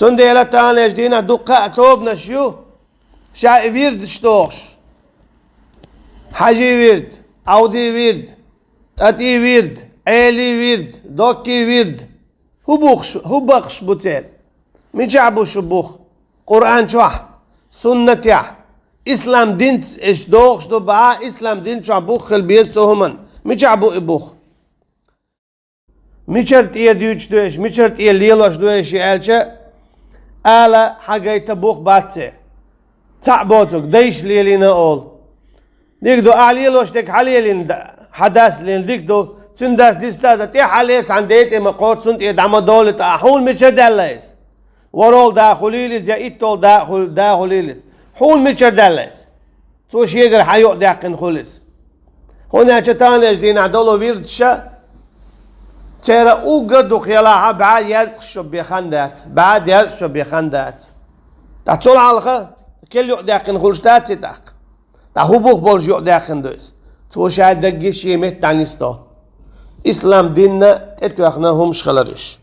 تندي لا تانج دينا دقة توب نشيو شا ويرد شتوش حاجي ويرد عودي ويرد تاتي ويرد عيلي ويرد دوكي ويرد هو بخش بوتيل مي جعبو شبوخ قرآن شوح سنة يح إسلام دين إيش دوخ شدو بقى إسلام دين شعبوخ البيت سوهمن مي جعبو إبوخ مي شرط إيه ديوش دوش مي شرط إيه ليلوش دوش يالشا آلا حاجة يتبوخ باتسي تعبوتك ديش ليلين أول ديك دو أعليلوش ديك حليلين حداس لين ديك دو سنداس ديستا تي حليس عن ديت إما قوت سنت إدعم دولة أحول مي شرط داليس ورول داخليلس يا إيتول داخليلس حول ميتشر دالس توش يقر حيوق داقن خلص هنا تاني اجدين عدولو ويردشا تيرا او قدو خيالها بعد يزخشو بيخندات بعد يزخشو بيخندات تحصل على كل يوق داقن خلشتات تتاق تحو بوخ بولج يوق داقن دوس توش هاد دقيش يمت تعنيستو إسلام ديننا تتو اخنا همش خلرش